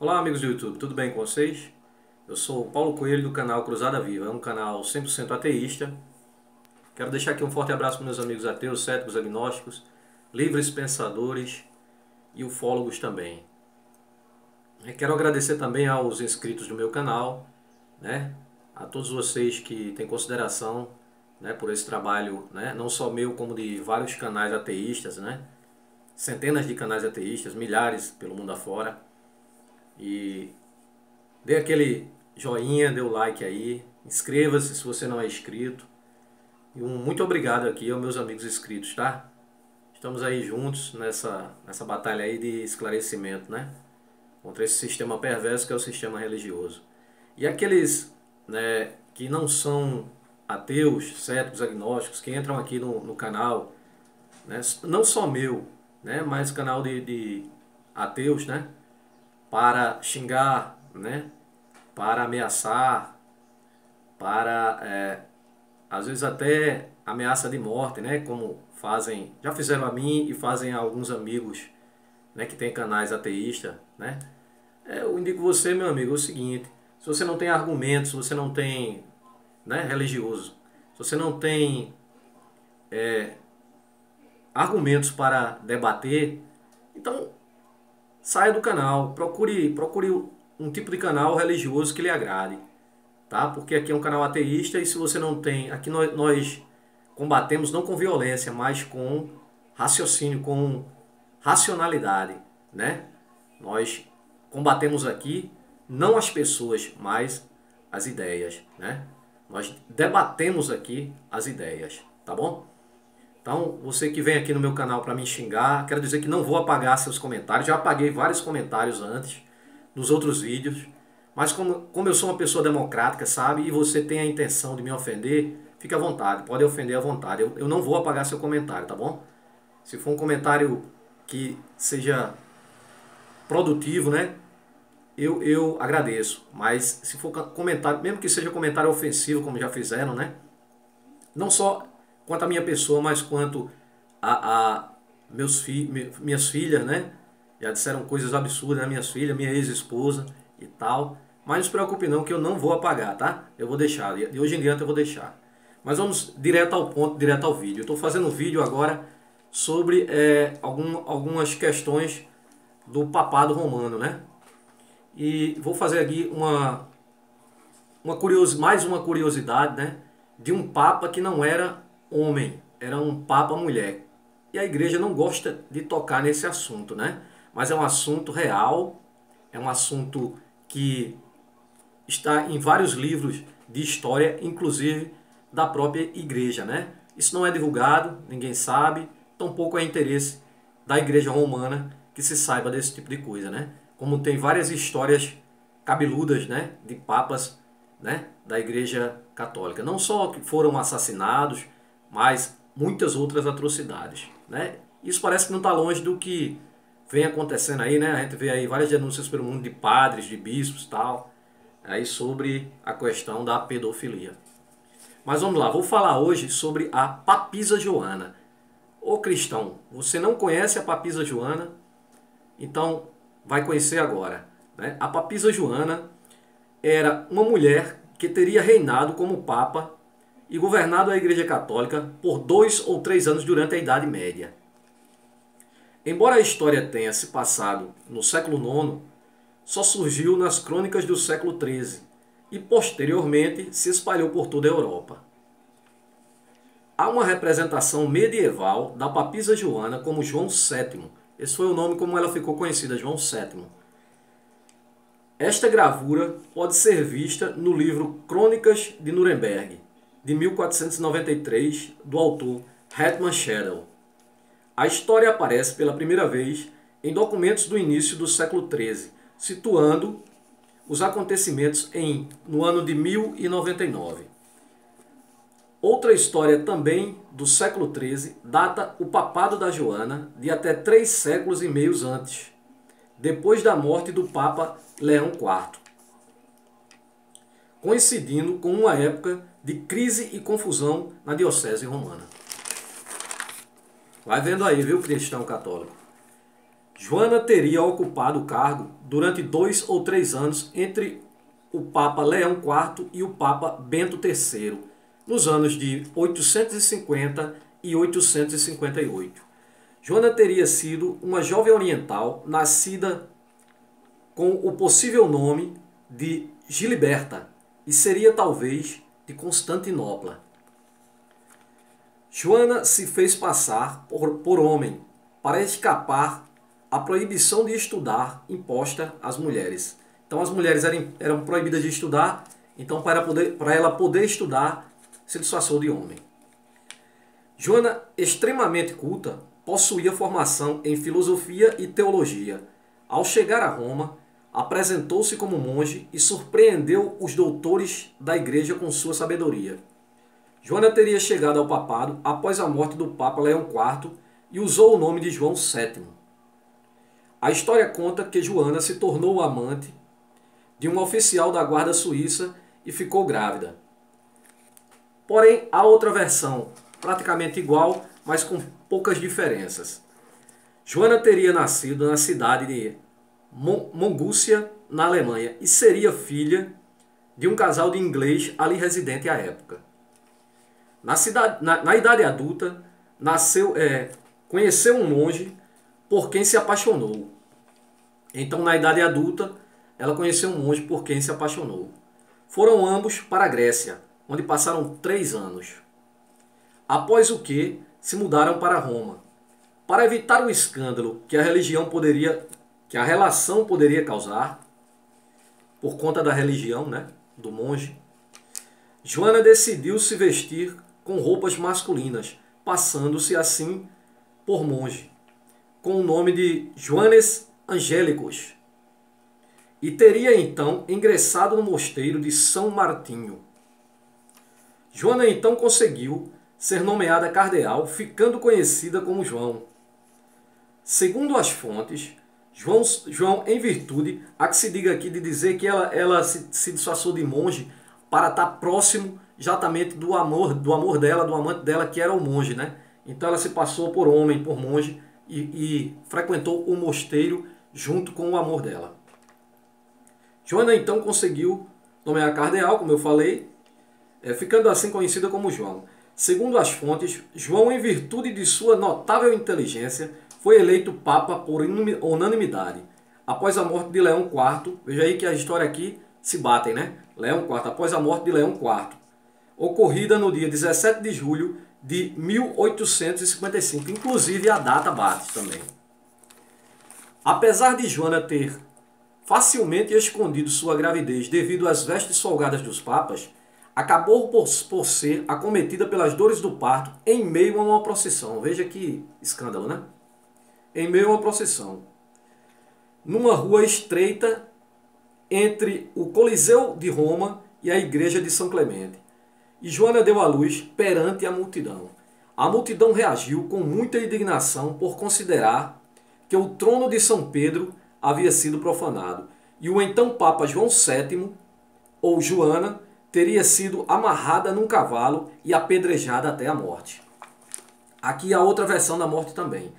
Olá amigos do YouTube, tudo bem com vocês? Eu sou o Paulo Coelho do canal Cruzada Viva, é um canal 100% ateísta. Quero deixar aqui um forte abraço para meus amigos ateus, céticos, agnósticos, livres pensadores e ufólogos também. Quero agradecer também aos inscritos do meu canal, né? A todos vocês que têm consideração, né, por esse trabalho, né, não só meu como de vários canais ateístas, né? Centenas de canais ateístas, milhares pelo mundo afora. E dê aquele joinha, dê o like aí, inscreva-se se você não é inscrito. E muito obrigado aqui aos meus amigos inscritos, tá? Estamos aí juntos nessa batalha aí de esclarecimento, né? Contra esse sistema perverso que é o sistema religioso. E aqueles, né, que não são ateus, céticos, agnósticos, que entram aqui no canal, né, não só meu, né, mas canal de ateus, né? Para xingar, né? Para ameaçar, para às vezes até ameaça de morte, né? Como fazem, já fizeram a mim e fazem a alguns amigos, né? Que tem canais ateístas, né? Eu indico você, meu amigo, é o seguinte: se você não tem argumentos, se você não tem, né? Religioso, se você não tem argumentos para debater, então saia do canal, procure um tipo de canal religioso que lhe agrade, tá? Porque aqui é um canal ateísta e se você não tem, aqui nós combatemos não com violência, mas com raciocínio, com racionalidade, né? Nós combatemos aqui não as pessoas, mas as ideias, né? Nós debatemos aqui as ideias, tá bom? Então, você que vem aqui no meu canal para me xingar, quero dizer que não vou apagar seus comentários. Já apaguei vários comentários antes, nos outros vídeos. Mas como eu sou uma pessoa democrática, sabe? E você tem a intenção de me ofender, fique à vontade, pode ofender à vontade. Eu não vou apagar seu comentário, tá bom? Se for um comentário que seja produtivo, né? Eu agradeço. Mas se for comentário, mesmo que seja comentário ofensivo, como já fizeram, né? Não só quanto a minha pessoa, mas quanto a minhas filhas, né? Já disseram coisas absurdas, né? Minhas filhas, minha ex-esposa e tal. Mas não se preocupe não, que eu não vou apagar, tá? Eu vou deixar, de hoje em diante eu vou deixar. Mas vamos direto ao ponto, direto ao vídeo. Eu estou fazendo um vídeo agora sobre algumas questões do papado romano, né? E vou fazer aqui mais uma curiosidade, né? De um papa que não era homem, era um papa mulher. E a igreja não gosta de tocar nesse assunto, né? Mas é um assunto real, é um assunto que está em vários livros de história, inclusive da própria igreja, né? Isso não é divulgado, ninguém sabe, tampouco é interesse da igreja romana que se saiba desse tipo de coisa, né? Como tem várias histórias cabeludas, né, de papas, né, da igreja católica. Não só que foram assassinados, mas muitas outras atrocidades, né? Isso parece que não está longe do que vem acontecendo aí, né? A gente vê aí várias denúncias pelo mundo de padres, de bispos e tal, aí sobre a questão da pedofilia. Mas vamos lá, vou falar hoje sobre a Papisa Joana. Ô cristão, você não conhece a Papisa Joana? Então vai conhecer agora, né? A Papisa Joana era uma mulher que teria reinado como papa e governado a Igreja Católica por 2 ou 3 anos durante a Idade Média. Embora a história tenha se passado no século IX, só surgiu nas crônicas do século XIII e posteriormente se espalhou por toda a Europa. Há uma representação medieval da Papisa Joana como João VII. Esse foi o nome como ela ficou conhecida, João VII. Esta gravura pode ser vista no livro Crônicas de Nuremberg, de 1493, do autor Hetman Schedel. A história aparece pela primeira vez em documentos do início do século XIII, situando os acontecimentos no ano de 1099. Outra história também do século XIII data o papado da Joana de até 3 séculos e meio antes, depois da morte do Papa Leão IV, coincidindo com uma época de crise e confusão na diocese romana. Vai vendo aí, viu, cristão católico? Joana teria ocupado o cargo durante 2 ou 3 anos entre o Papa Leão IV e o Papa Bento III, nos anos de 850 e 858. Joana teria sido uma jovem oriental nascida com o possível nome de Giliberta e seria talvez de Constantinopla. Joana se fez passar por homem para escapar à proibição de estudar imposta às mulheres. Então as mulheres eram proibidas de estudar, então para ela poder estudar, se disfarçou de homem. Joana, extremamente culta, possuía formação em filosofia e teologia. Ao chegar a Roma, apresentou-se como monge e surpreendeu os doutores da igreja com sua sabedoria. Joana teria chegado ao papado após a morte do Papa Leão IV e usou o nome de João VII. A história conta que Joana se tornou amante de um oficial da guarda suíça e ficou grávida. Porém, há outra versão, praticamente igual, mas com poucas diferenças. Joana teria nascido na cidade de Mongúcia, na Alemanha, e seria filha de um casal de inglês ali residente à época. Na idade adulta, conheceu um monge por quem se apaixonou. Então, na idade adulta, ela conheceu um monge por quem se apaixonou. Foram ambos para a Grécia, onde passaram 3 anos. Após o que, se mudaram para Roma. Para evitar o escândalo que a relação poderia causar, por conta da religião, do monge, Joana decidiu se vestir com roupas masculinas, passando-se assim por monge, com o nome de Joanes Angélicos, e teria então ingressado no mosteiro de São Martinho. Joana então conseguiu ser nomeada cardeal, ficando conhecida como João. Segundo as fontes, João, em virtude, há que se diga aqui de dizer que ela se disfarçou de monge para estar próximo exatamente do amor dela, do amante dela, que era o monge, Então ela se passou por homem, por monge, e frequentou o mosteiro junto com o amor dela. Joana então conseguiu nomear cardeal, como eu falei, ficando assim conhecida como João. Segundo as fontes, João, em virtude de sua notável inteligência, foi eleito Papa por unanimidade. Após a morte de Leão IV, veja aí que a história aqui se batem, Leão IV, após a morte de Leão IV, ocorrida no dia 17 de julho de 1855. Inclusive a data bate também. Apesar de Joana ter facilmente escondido sua gravidez devido às vestes folgadas dos papas, acabou por ser acometida pelas dores do parto em meio a uma procissão. Veja que escândalo, Em meio a uma procissão. Numa rua estreita entre o Coliseu de Roma e a igreja de São Clemente. E Joana deu à luz perante a multidão. A multidão reagiu com muita indignação por considerar que o trono de São Pedro havia sido profanado. E o então Papa João VII, ou Joana, teria sido amarrada num cavalo e apedrejada até a morte. Aqui há outra versão da morte também.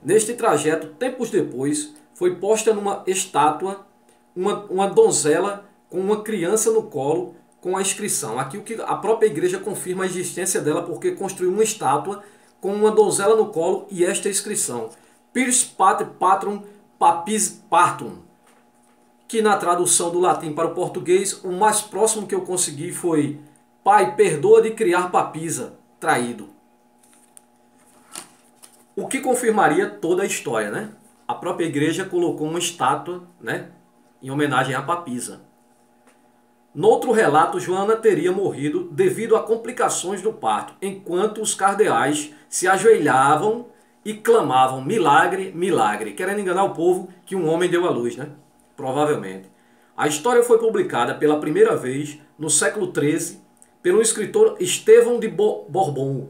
Neste trajeto, tempos depois, foi posta numa estátua uma donzela com uma criança no colo com a inscrição. Aqui o que a própria igreja confirma a existência dela, porque construiu uma estátua com uma donzela no colo e esta inscrição: Pars Pater Patrum Papis Partum, que na tradução do latim para o português, o mais próximo que eu consegui foi: Pai, perdoa de criar papisa, traído. O que confirmaria toda a história, A própria igreja colocou uma estátua, em homenagem à papisa. Noutro relato, Joana teria morrido devido a complicações do parto, enquanto os cardeais se ajoelhavam e clamavam: milagre, milagre, querendo enganar o povo que um homem deu à luz, Provavelmente. A história foi publicada pela primeira vez no século XIII pelo escritor Estevão de Bourbon,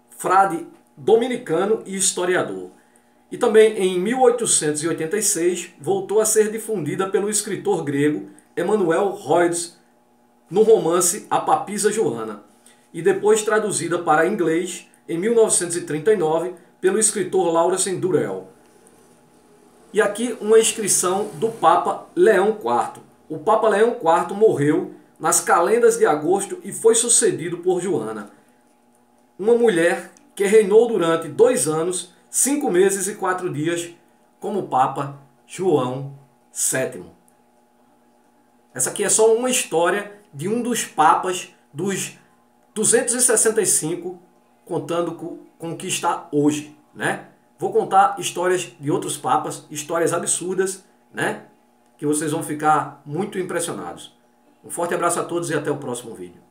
frade dominicano e historiador. E também em 1886 voltou a ser difundida pelo escritor grego Emanuel Rhodes no romance A Papisa Joana, e depois traduzida para inglês em 1939 pelo escritor Lawrence Durrell. E aqui uma inscrição do Papa Leão IV. O Papa Leão IV morreu nas calendas de agosto e foi sucedido por Joana, uma mulher que reinou durante 2 anos, 5 meses e 4 dias como Papa João VII. Essa aqui é só uma história de um dos papas dos 265, contando com o que está hoje, né? Vou contar histórias de outros papas, histórias absurdas, né? Que vocês vão ficar muito impressionados. Um forte abraço a todos e até o próximo vídeo.